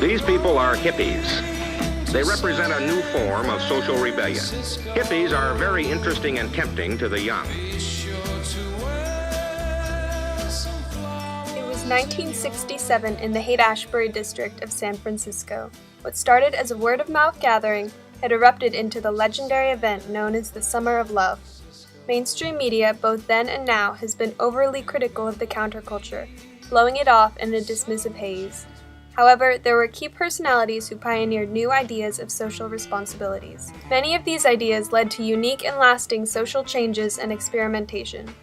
These people are hippies. They represent a new form of social rebellion. Hippies are very interesting and tempting to the young. It was 1967 in the Haight-Ashbury district of San Francisco. What started as a word-of-mouth gathering had erupted into the legendary event known as the Summer of Love. Mainstream media, both then and now, has been overly critical of the counterculture, blowing it off in a dismissive haze. However, there were key personalities who pioneered new ideas of social responsibilities. Many of these ideas led to unique and lasting social changes and experimentation.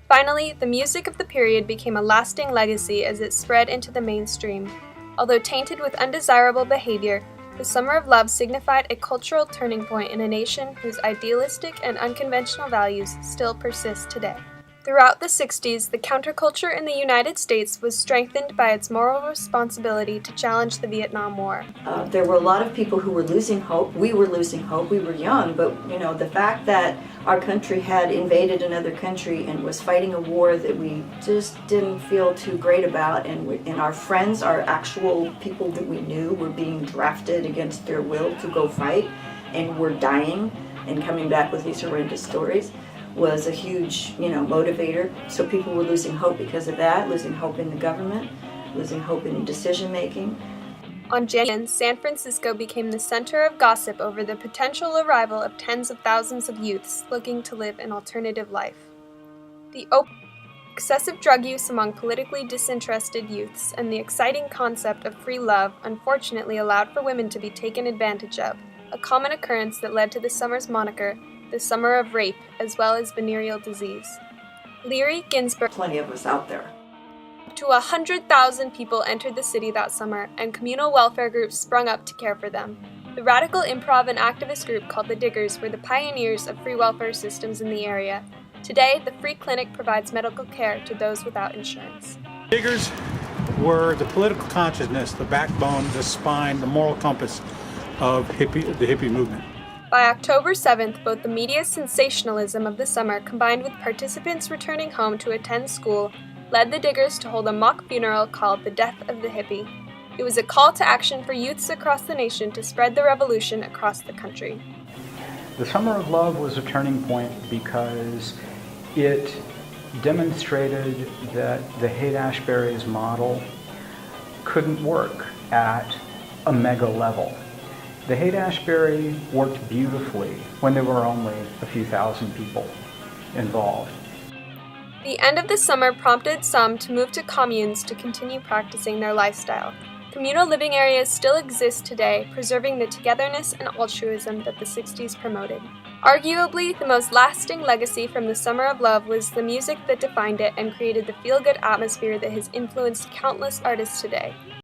Finally, the music of the period became a lasting legacy as it spread into the mainstream. Although tainted with undesirable behavior, the Summer of Love signified a cultural turning point in a nation whose idealistic and unconventional values still persist today. Throughout the 60s, the counterculture in the United States was strengthened by its moral responsibility to challenge the Vietnam War. There were a lot of people who were losing hope. We were losing hope. We were young, but the fact that our country had invaded another country and was fighting a war that we just didn't feel too great about, and our friends, our actual people that we knew, were being drafted against their will to go fight and were dying and coming back with these horrendous stories, was a huge, motivator. So people were losing hope because of that, losing hope in the government, losing hope in decision making. On January 10th, San Francisco became the center of gossip over the potential arrival of tens of thousands of youths looking to live an alternative life. The excessive drug use among politically disinterested youths and the exciting concept of free love unfortunately allowed for women to be taken advantage of, a common occurrence that led to the summer's moniker, the Summer of Rape, as well as venereal disease. Leary Ginsberg. Plenty of us out there. Up to 100,000 people entered the city that summer, and communal welfare groups sprung up to care for them. The radical improv and activist group called the Diggers were the pioneers of free welfare systems in the area. Today, the free clinic provides medical care to those without insurance. Diggers were the political consciousness, the backbone, the spine, the moral compass of the hippie movement. By October 7th, both the media's sensationalism of the summer combined with participants returning home to attend school led the Diggers to hold a mock funeral called the Death of the Hippie. It was a call to action for youths across the nation to spread the revolution across the country. The Summer of Love was a turning point because it demonstrated that the Haight-Ashbury's model couldn't work at a mega level. The Haight-Ashbury worked beautifully when there were only a few thousand people involved. The end of the summer prompted some to move to communes to continue practicing their lifestyle. Communal living areas still exist today, preserving the togetherness and altruism that the 60s promoted. Arguably, the most lasting legacy from the Summer of Love was the music that defined it and created the feel-good atmosphere that has influenced countless artists today.